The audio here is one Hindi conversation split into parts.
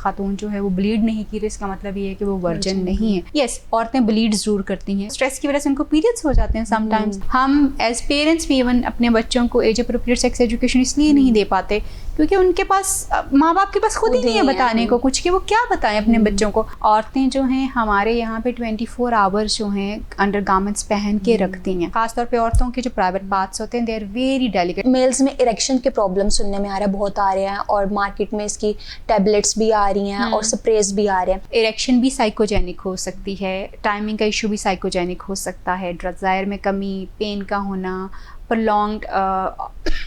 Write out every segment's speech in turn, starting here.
खातून जो है वो ब्लीड नहीं की रही, इसका मतलब ये है कि वो वर्जिन नहीं है। यस, औरतें ब्लीड जरूर करती हैं, स्ट्रेस की वजह से उनको पीरियड्स हो जाते हैं समटाइम्स। हम एज पेरेंट्स भी इवन अपने बच्चों को एज अप्रोप्रिएट सेक्स एजुकेशन इसलिए नहीं दे पाते क्योंकि उनके पास, माँ बाप के पास खुद ही नहीं है बताने को कुछ, कि वो क्या बताएं अपने बच्चों को। औरतें जो हैं हमारे यहाँ पे 24 आवर्स जो हैं अंडर गारमेंट्स पहन के रखती हैं। खासतौर पे औरतों के जो प्राइवेट पार्ट्स होते हैं they are very delicate. Males में इरेक्शन के प्रॉब्लम सुनने में आ रहा है, बहुत आ रहे हैं, और मार्केट में इसकी टैबलेट्स भी आ रही हैं और स्प्रेज भी आ रहे हैं। इरेक्शन भी साइकोजेनिक हो सकती है, टाइमिंग का इशू भी साइकोजेनिक हो सकता है, डिजायर में कमी, पेन का होना, प्रोलॉन्ग्ड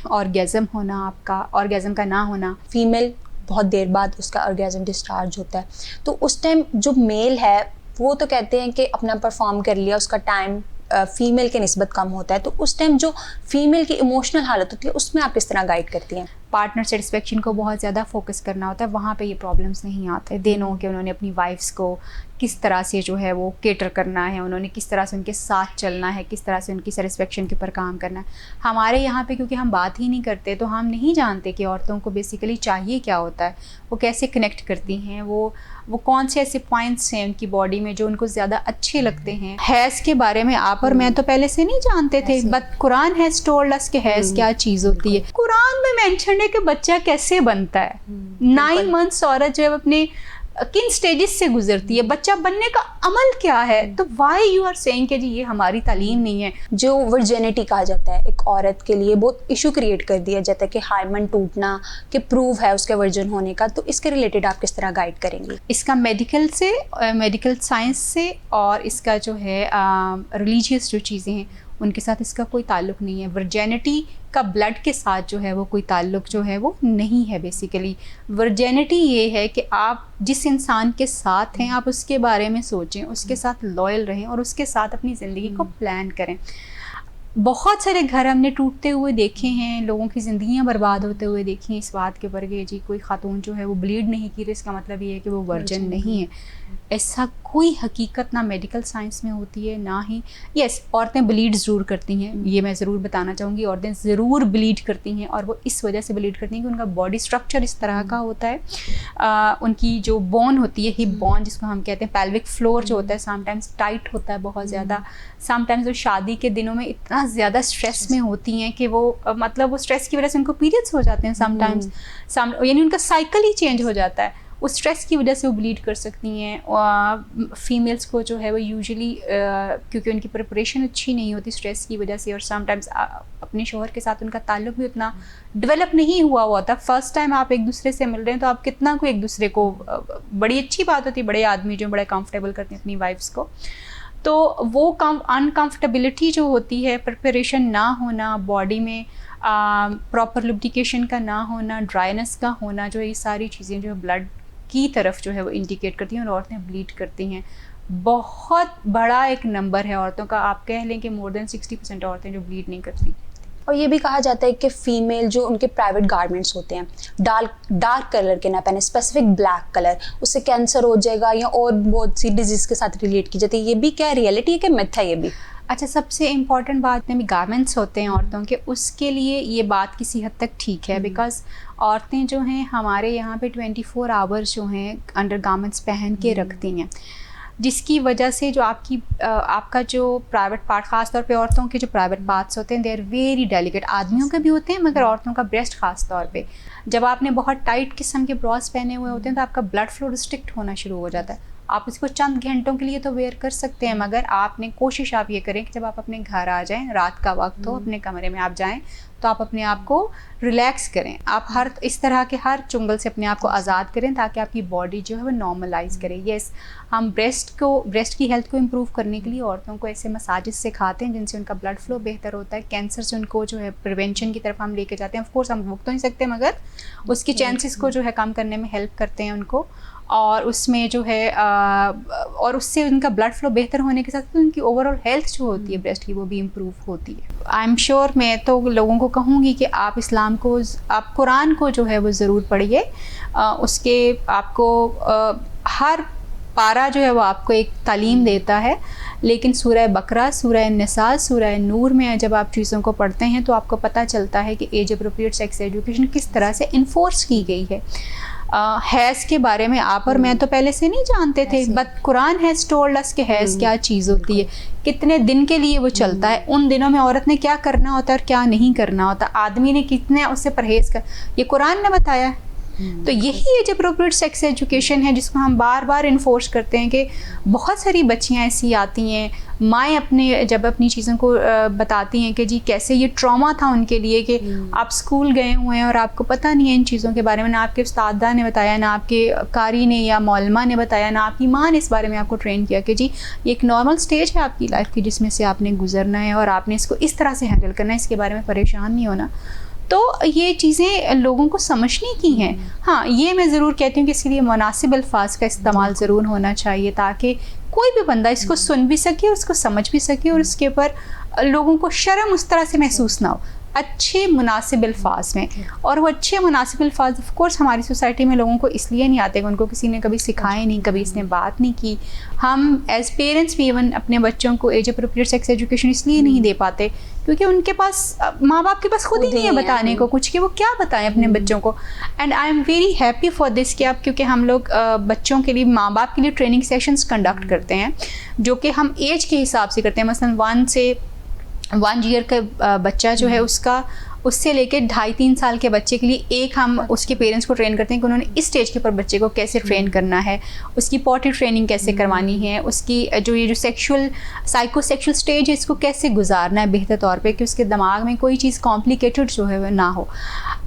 ऑर्गेज़म होना, आपका ऑर्गेज़म का ना होना। फीमेल बहुत देर बाद उसका ऑर्गेज़म डिस्चार्ज होता है, तो उस टाइम जो मेल है वो तो कहते हैं कि अपना परफॉर्म कर लिया, उसका टाइम फीमेल के निस्बत कम होता है, तो उस टाइम जो फीमेल की इमोशनल हालत होती है उसमें आप किस तरह गाइड करती हैं? पार्टनर सेटिस्फेक्शन को बहुत ज़्यादा फोकस करना होता है, वहाँ पे ये प्रॉब्लम्स नहीं आते। दोनों के उन्होंने अपनी वाइफ्स को किस तरह से जो है वो केटर करना है, उन्होंने किस तरह से उनके साथ चलना है, किस तरह से उनकी सेटिस्फेक्शन के ऊपर काम करना है। हमारे यहाँ पे क्योंकि हम बात ही नहीं करते तो हम नहीं जानते कि औरतों को बेसिकली चाहिए क्या होता है, वो कैसे कनेक्ट करती हैं, वो कौन से ऐसे पॉइंट्स हैं उनकी बॉडी में जो उनको ज़्यादा अच्छे लगते हैं। हैज़ के बारे में आप और मैं तो पहले से नहीं जानते थे, but Quran has told us कि हैज़ क्या चीज़ होती है। कुरान में मेंशन है कि बच्चा कैसे बनता है। 9 मंथ्स औरत जो है अपने किन स्टेजेस से गुजरती है, बच्चा बनने का अमल क्या है। तो वाई यू आर सेइंग कि जी ये हमारी तालीम नहीं है। जो वर्जिनिटी कहा जाता है एक औरत के लिए बहुत इशू क्रिएट कर दिया जाता है कि हार्मोन टूटना कि प्रूव है उसके वर्जिन होने का, तो इसके रिलेटेड आप किस तरह गाइड करेंगी? इसका मेडिकल साइंस से और इसका जो है रिलीजियस जो चीज़ें हैं उनके साथ इसका कोई ताल्लुक़ नहीं है। वर्जिनिटी का ब्लड के साथ जो है वो कोई ताल्लुक़ जो है वो नहीं है। बेसिकली वर्जिनिटी ये है कि आप जिस इंसान के साथ हैं आप उसके बारे में सोचें, उसके साथ लॉयल रहें और उसके साथ अपनी ज़िंदगी को प्लान करें। बहुत सारे घर हमने टूटते हुए देखे हैं, लोगों की ज़िंदगियां बर्बाद होते हुए देखी हैं इस बात के ऊपर कि जी कोई खातून जो है वो ब्लीड नहीं की रही, इसका मतलब ये है कि वो वर्जिन नहीं है। ऐसा कोई हकीकत ना मेडिकल साइंस में होती है ना ही। यस, औरतें ब्लीड ज़रूर करती हैं, ये मैं ज़रूर बताना चाहूँगी। औरतें ज़रूर ब्लीड करती हैं और वो इस वजह से ब्लीड करती हैं कि उनका बॉडी स्ट्रक्चर इस तरह का होता है। उनकी जो बोन होती है, हिप बोन जिसको हम कहते हैं, पेल्विक फ्लोर जो होता है समटाइम्स टाइट होता है बहुत ज़्यादा। समटाइम्स वो शादी के दिनों में इतना ज़्यादा स्ट्रेस में होती हैं कि वो मतलब वो स्ट्रेस की वजह से उनको पीरियड्स हो जाते हैं समटाइम्स, यानी उनका साइकिल ही चेंज हो जाता है। उस स्ट्रेस की वजह से वो ब्लीड कर सकती हैं। फीमेल्स को जो है वो यूजुअली क्योंकि उनकी प्रिपरेशन अच्छी नहीं होती स्ट्रेस की वजह से, और समटाइम्स अपने शोहर के साथ उनका ताल्लुक भी उतना डेवलप नहीं हुआ होता। फर्स्ट टाइम आप एक दूसरे से मिल रहे हैं तो आप कितना को एक दूसरे को, बड़ी अच्छी बात होती है, बड़े आदमी जो बड़े कंफर्टेबल करते हैं अपनी वाइफ्स को, तो वो अनकम्फर्टेबिलिटी जो होती है, प्रिपरेशन ना होना, बॉडी में प्रॉपर लुब्रिकेशन का ना होना, ड्राइनेस का होना, जो ये सारी चीज़ें जो है ब्लड की तरफ जो है वो इंडिकेट करती हैं और औरतें ब्लीड करती हैं। बहुत बड़ा एक नंबर है औरतों का, आप कह लें कि मोर देन 60% औरतें जो ब्लीड नहीं करती। और ये भी कहा जाता है कि फीमेल जो उनके प्राइवेट गारमेंट्स होते हैं डार्क कलर के ना पहने, स्पेसिफिक ब्लैक कलर, उससे कैंसर हो जाएगा या और बहुत सी डिजीज के साथ रिलेट की जाती है। ये भी क्या रियलिटी है कि मिथ है ये भी? अच्छा, सबसे इम्पॉर्टेंट बात में गारमेंट्स होते हैं औरतों के, उसके लिए ये बात किसी हद तक ठीक है, बिकॉज औरतें जो हैं हमारे यहाँ पे 24 आवर्स जो हैं अंडर गारमेंट्स पहन के रखती हैं, जिसकी वजह से जो आपका जो प्राइवेट पार्ट, ख़ास तौर पे औरतों के जो प्राइवेट पार्ट्स होते हैं दे आर वेरी डेलिकेट। आदमियों के भी होते हैं मगर औरतों का ब्रेस्ट ख़ास तौर पे, जब आपने बहुत टाइट किस्म के ब्रास पहने हुए होते हैं तो आपका ब्लड फ्लो रिस्ट्रिक्ट होना शुरू हो जाता है। आप इसको चंद घंटों के लिए तो वेयर कर सकते हैं, मगर आपने कोशिश आप ये करें कि जब आप अपने घर आ जाएं, रात का वक्त हो, अपने कमरे में आप जाएं तो आप अपने आप को रिलैक्स करें। आप हर इस तरह के हर चुंगल से अपने आप को आज़ाद करें ताकि आपकी बॉडी जो है वो नॉर्मलाइज करे। यस, हम ब्रेस्ट की हेल्थ को इम्प्रूव करने के लिए औरतों को ऐसे मसाजेस सिखाते हैं जिनसे उनका ब्लड फ्लो बेहतर होता है। कैंसर से उनको जो है प्रिवेंशन की तरफ हम लेके जाते हैं। ऑफ कोर्स हम रोक तो नहीं सकते मगर उसकी चांसेस को जो है कम करने में हेल्प करते हैं उनको, और उसमें जो है और उससे उनका ब्लड फ्लो बेहतर होने के साथ उनकी ओवरऑल हेल्थ जो होती है ब्रेस्ट की वो भी इम्प्रूव होती है। आई एम श्योर, मैं तो लोगों को कहूँगी कि आप इस्लाम को, आप कुरान को जो है वो ज़रूर पढ़िए। उसके आपको हर पारा जो है वो आपको एक तालीम देता है, लेकिन सूरह बकरा, सूरह निसा, सूरह नूर में जब आप चीज़ों को पढ़ते हैं तो आपको पता चलता है कि एज अप्रोप्रिएट सेक्स एजुकेशन किस तरह से इन्फोर्स की गई है। हैज़ के बारे में आप और मैं तो पहले से नहीं जानते थे, but Quran has told us कि हैज़ क्या चीज़ होती है, कितने दिन के लिए वो चलता है, उन दिनों में औरत ने क्या करना होता है और क्या नहीं करना होता, आदमी ने कितने उससे परहेज़ कर, ये कुरान ने बताया है। तो यही एज अप्रोप्रिएट सेक्स एजुकेशन है जिसको हम बार बार इन्फोर्स करते हैं कि बहुत सारी बच्चियां ऐसी आती हैं, माएँ जब अपनी चीज़ों को बताती हैं कि जी कैसे ये ट्रॉमा था उनके लिए कि आप स्कूल गए हुए हैं और आपको पता नहीं है इन चीज़ों के बारे में, ना आपके उस्तादा ने बताया, ना आपके कारी ने या मौलमा ने बताया, ना आपकी माँ ने इस बारे में आपको ट्रेन किया कि जी ये एक नॉर्मल स्टेज है आपकी लाइफ की जिसमें से आपने गुजरना है और आपने इसको इस तरह से हैंडल करना है, इसके बारे में परेशान नहीं होना। तो ये चीज़ें लोगों को समझने की हैं। हाँ, ये मैं ज़रूर कहती हूँ कि इसके लिए मुनासिब अल्फाज का इस्तेमाल ज़रूर होना चाहिए ताकि कोई भी बंदा इसको सुन भी सके और इसको समझ भी सके और इसके ऊपर लोगों को शर्म उस तरह से महसूस ना हो, अच्छे मुनासिब अल्फाज में। और वो अच्छे मुनासिब अल्फाज ऑफ कोर्स हमारी सोसाइटी में लोगों को इसलिए नहीं आते कि उनको किसी ने कभी सिखाए नहीं, कभी इसने बात नहीं की। हम एज पेरेंट्स भी इवन अपने बच्चों को एज अप्रोप्रिएट सेक्स एजुकेशन इसलिए नहीं दे पाते क्योंकि उनके पास, माँ बाप के पास खुद ही नहीं है बताने को कुछ कि वो क्या बताएं अपने बच्चों को। And I am very happy for this कि अब क्योंकि हम लोग बच्चों के लिए, माँ बाप के लिए ट्रेनिंग सेशंस कंडक्ट करते हैं जो कि हम एज के हिसाब से करते हैं। मसलन 1 ईयर का बच्चा जो है उससे लेकर 2.5-3 साल के बच्चे के लिए एक हम उसके पेरेंट्स को ट्रेन करते हैं कि उन्होंने इस स्टेज के ऊपर बच्चे को कैसे ट्रेन करना है, उसकी पॉटी ट्रेनिंग कैसे करवानी है, उसकी जो साइकोसेक्सुअल स्टेज है इसको कैसे गुजारना है बेहतर तौर पे कि उसके दिमाग में कोई चीज़ कॉम्प्लिकेटेड जो है वह ना हो।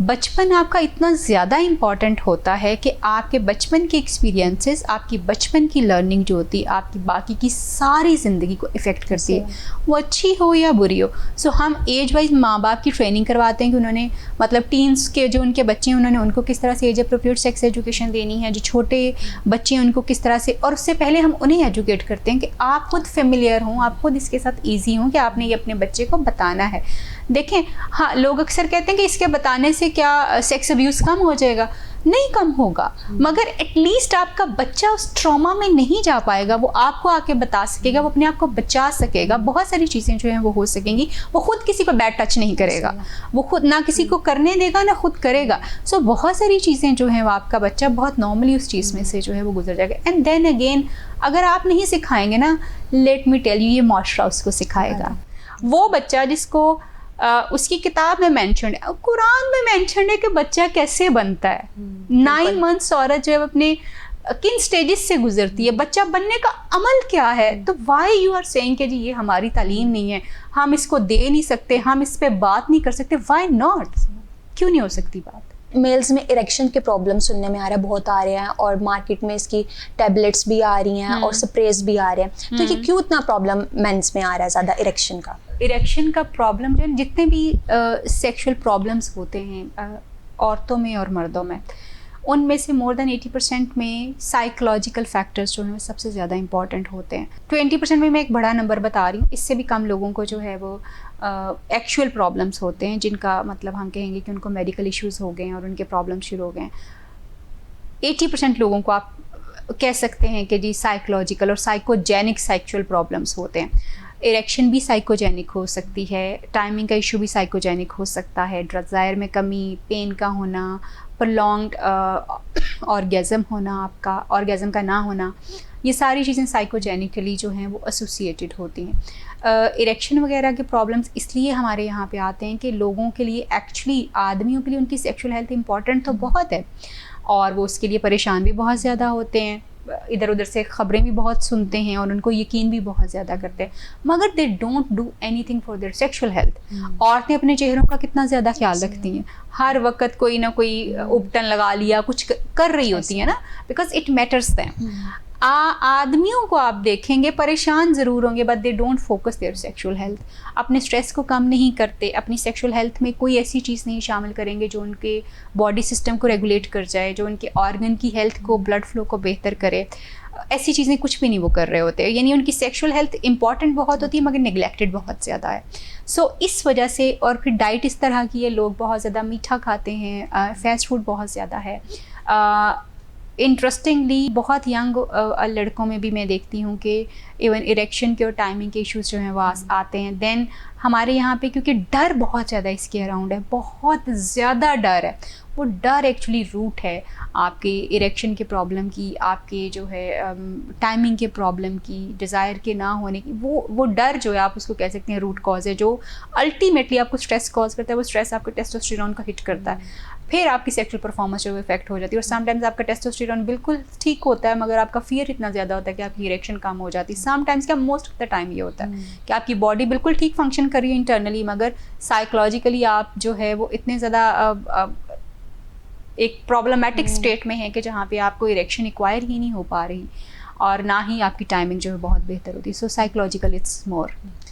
बचपन आपका इतना ज़्यादा इम्पॉर्टेंट होता है कि आपके बचपन के एक्सपीरियंसेस, आपकी बचपन की लर्निंग जो होती है आपकी बाकी की सारी ज़िंदगी को इफ़ेक्ट करती है, वो अच्छी हो या बुरी हो। सो हम एज वाइज माँ बाप की ट्रेनिंग करवाते हैं कि उन्होंने मतलब टीन्स के जो उनके बच्चे हैं उन्होंने उनको किस तरह से एज अप्रोप्रिएट सेक्स एजुकेशन देनी है, जो छोटे बच्चे हैं उनको किस तरह से, और उससे पहले हम उन्हें एजुकेट करते हैं कि आप खुद फेमिलियर हों, आप खुद इसके साथ ईजी हों कि आपने ये अपने बच्चे को बताना है। देखें, हाँ, लोग अक्सर कहते हैं कि इसके बताने से क्या सेक्स अब्यूज़ कम हो जाएगा। नहीं कम होगा, मगर एटलीस्ट आपका बच्चा उस ट्रॉमा में नहीं जा पाएगा, वो आपको आके बता सकेगा, वो अपने आप को बचा सकेगा, बहुत सारी चीज़ें जो हैं वो हो सकेंगी। वो खुद किसी को बैड टच नहीं करेगा, वो खुद ना किसी को करने देगा ना खुद करेगा। सो बहुत सारी चीज़ें जो हैं वो आपका बच्चा बहुत नॉर्मली उस चीज़ में से जो है वो गुजर जाएगा। एंड देन अगेन अगर आप नहीं सिखाएंगे ना, लेट मी टेल यू, ये माशरा उसको सिखाएगा। वो बच्चा जिसको उसकी किताब में मेंशन है, कुरान में मेंशन है कि बच्चा कैसे बनता है। 9 मंथ्स औरत जो है अपने किन स्टेजेस से गुजरती है, बच्चा बनने का अमल क्या है। तो वाई यू आर सेइंग कि जी ये हमारी तालीम नहीं है, हम इसको दे नहीं सकते, हम इस पे बात नहीं कर सकते। वाई नॉट, क्यों नहीं हो सकती बात। मेल्स में इरेक्शन के प्रॉब्लम सुनने में आ रहा है, बहुत आ रहे हैं, और मार्केट में इसकी टैबलेट्स भी आ रही हैं और स्प्रेज भी आ रहे हैं। तो ये क्यों इतना प्रॉब्लम मेंस में आ रहा है ज़्यादा इरेक्शन का? इरेक्शन का प्रॉब्लम जो जितने भी सेक्सुअल प्रॉब्लम्स होते हैं औरतों में और मर्दों में, उनमें से मोर देन 80% में साइकोलॉजिकल फैक्टर्स जो हैं वो सबसे ज़्यादा इंपॉर्टेंट होते हैं। 20% में मैं एक बड़ा नंबर बता रही हूँ, इससे भी कम लोगों को जो है वो एक्चुअल प्रॉब्लम्स होते हैं जिनका मतलब हम कहेंगे कि उनको मेडिकल इश्यूज़ हो गए हैं और उनके प्रॉब्लम्स शुरू हो गए हैं। 80% लोगों को आप कह सकते हैं कि जी साइकोलॉजिकल और साइकोजेनिक सेक्सुअल प्रॉब्लम्स होते हैं। इरेक्शन भी साइकोजेनिक हो सकती है, टाइमिंग का इशू भी साइकोजेनिक हो सकता है, डिज़ायर में कमी, पेन का होना, प्रोलॉन्ग्ड ऑर्गेज़म होना, आपका ऑर्गेज़म का ना होना, ये सारी चीज़ें साइकोजेनिकली जो हैं वो एसोसिएटेड होती हैं। इरेक्शन वगैरह के प्रॉब्लम्स इसलिए हमारे यहाँ पे आते हैं कि लोगों के लिए एक्चुअली आदमियों के लिए उनकी सेक्सुअल हेल्थ इंपॉर्टेंट तो बहुत है और वो उसके लिए परेशान भी बहुत ज़्यादा होते हैं, इधर उधर से ख़बरें भी बहुत सुनते हैं और उनको यकीन भी बहुत ज़्यादा करते हैं, मगर they don't do anything for their sexual health. औरतें अपने चेहरों का कितना ज़्यादा ख्याल रखती हैं, हर वक्त कोई ना कोई उपटन लगा लिया, कुछ कर रही होती है ना, बिकॉज इट मैटर्स दैम। आदमियों को आप देखेंगे परेशान ज़रूर होंगे, but they don't focus their sexual health, अपने स्ट्रेस को कम नहीं करते, अपनी सेक्सुअल हेल्थ में कोई ऐसी चीज़ नहीं शामिल करेंगे जो उनके बॉडी सिस्टम को रेगुलेट कर जाए, जो उनके ऑर्गन की हेल्थ को, ब्लड फ्लो को बेहतर करे। ऐसी चीज़ें कुछ भी नहीं वो कर रहे होते, यानी उनकी सेक्सुअल हेल्थ इंपॉर्टेंट बहुत होती है मगर नेग्लेक्टेड बहुत ज़्यादा है। सो इस वजह से, और फिर डाइट इस तरह की है, लोग बहुत ज़्यादा मीठा खाते हैं, फास्ट फूड बहुत ज़्यादा है, इंटरेस्टिंगली बहुत यंग लड़कों में भी मैं देखती हूँ कि इवन इरेक्शन के और टाइमिंग के इश्यूज जो हैं वो आते हैं। देन हमारे यहाँ पे क्योंकि डर बहुत ज़्यादा इसके अराउंड है, बहुत ज़्यादा डर है, वो डर एक्चुअली रूट है आपके इरेक्शन के प्रॉब्लम की, आपके जो है टाइमिंग के प्रॉब्लम की, डिज़ायर के ना होने की। वो डर जो है आप उसको कह सकते हैं रूट कॉज है, जो अल्टीमेटली आपको स्ट्रेस कॉज करता है। वो स्ट्रेस आपके टेस्टोस्टेरोन को हिट करता है, फिर आपकी सेक्सुअल परफॉर्मेंस जो इफेक्ट हो जाती है। और समटाइम्स आपका टेस्टोस्टेरोन बिल्कुल ठीक होता है मगर आपका फियर इतना ज़्यादा होता है कि आपकी इरेक्शन कम हो जाती है। समटाइम्स क्या मोस्ट ऑफ द टाइम ये होता है कि आपकी बॉडी बिल्कुल ठीक फंक्शन कर रही है इंटरनली, मगर साइकोलॉजिकली आप जो है वो इतने ज़्यादा एक प्रॉब्लमेटिक स्टेट में है कि जहाँ पे आपको इरेक्शन एक्वायर ही नहीं हो पा रही और ना ही आपकी टाइमिंग जो है बहुत बेहतर होती है। सो साइकोलॉजिकल इट्स मोर।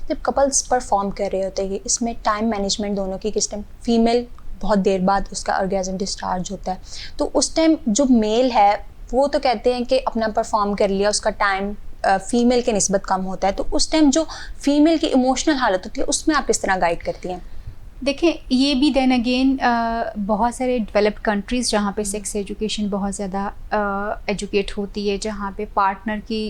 जब कपल्स परफॉर्म कर रहे होते हैं इसमें टाइम मैनेजमेंट दोनों की किस टाइम, फीमेल बहुत देर बाद उसका ऑर्गेज़म डिस्चार्ज होता है, तो उस टाइम जो मेल है वो तो कहते हैं कि अपना परफॉर्म कर लिया, उसका टाइम फीमेल के निस्बत कम होता है, तो उस टाइम जो फीमेल की इमोशनल हालत होती है उसमें आप किस तरह गाइड करती हैं? देखें, ये भी देन अगेन बहुत सारे डेवलप्ड कंट्रीज़ जहाँ पे सेक्स एजुकेशन बहुत ज़्यादा एजुकेट होती है, जहाँ पे पार्टनर की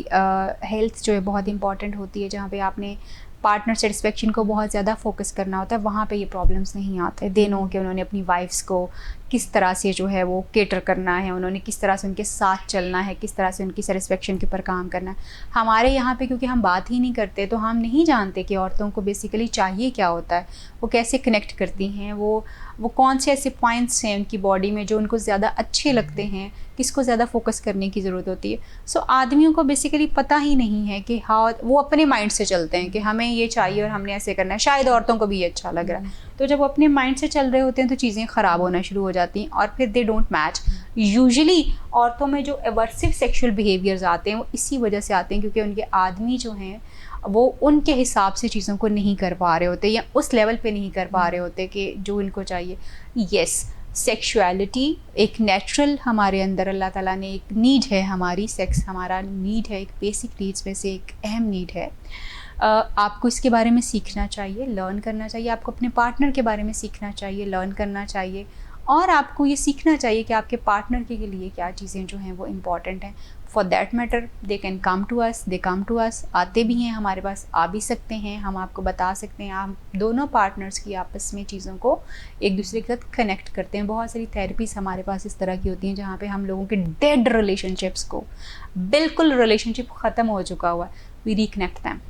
हेल्थ जो है बहुत इंपॉर्टेंट होती है, जहाँ पे आपने पार्टनर सेटिस्फेक्शन को बहुत ज़्यादा फोकस करना होता है, वहाँ पे ये प्रॉब्लम्स नहीं आते। देनों के उन्होंने अपनी वाइफ्स को किस तरह से जो है वो केटर करना है, उन्होंने किस तरह से उनके साथ चलना है, किस तरह से उनकी सेटिस्फेक्शन के ऊपर काम करना है। हमारे यहाँ पे क्योंकि हम बात ही नहीं करते तो हम नहीं जानते कि औरतों को बेसिकली चाहिए क्या होता है, वो कैसे कनेक्ट करती हैं, वो कौन से ऐसे पॉइंट्स हैं उनकी बॉडी में जो उनको ज़्यादा अच्छे लगते हैं, किसको ज़्यादा फोकस करने की ज़रूरत होती है। सो आदमियों को बेसिकली पता ही नहीं है कि हाँ, वो अपने माइंड से चलते हैं कि हमें ये चाहिए और हमने ऐसे करना है, शायद औरतों को भी ये अच्छा लग रहा है। तो जब वो अपने माइंड से चल रहे होते हैं तो चीज़ें ख़राब होना शुरू हो जाती हैं और फिर दे डोंट मैच। यूजुअली औरतों में जो एवर्सिव सेक्सुअल बिहेवियर्स आते हैं वो इसी वजह से आते हैं क्योंकि उनके आदमी जो हैं वो उनके हिसाब से चीज़ों को नहीं कर पा रहे होते या उस लेवल पे नहीं कर पा रहे होते कि जो इनको चाहिए। यस, सेक्सुअलिटी एक नेचुरल हमारे अंदर अल्लाह ताला ने एक नीड है, हमारी सेक्स हमारा नीड है, एक बेसिक नीड्स में से एक अहम नीड है। आपको इसके बारे में सीखना चाहिए, लर्न करना चाहिए, आपको अपने पार्टनर के बारे में सीखना चाहिए, लर्न करना चाहिए, और आपको ये सीखना चाहिए कि आपके पार्टनर के लिए क्या चीज़ें जो हैं वो इम्पॉर्टेंट हैं। For that matter they can come to us, they come to us, आते भी हैं हमारे पास, आ भी सकते हैं, हम आपको बता सकते हैं। हम दोनों पार्टनर्स की आपस में चीज़ों को एक दूसरे के साथ कनेक्ट करते हैं। बहुत सारी थेरेपीज हमारे पास इस तरह की होती हैं जहाँ पे हम लोगों के डेड रिलेशनशिप्स को, बिल्कुल रिलेशनशिप ख़त्म हो चुका हुआ है, वी रिकनेक्ट दैम।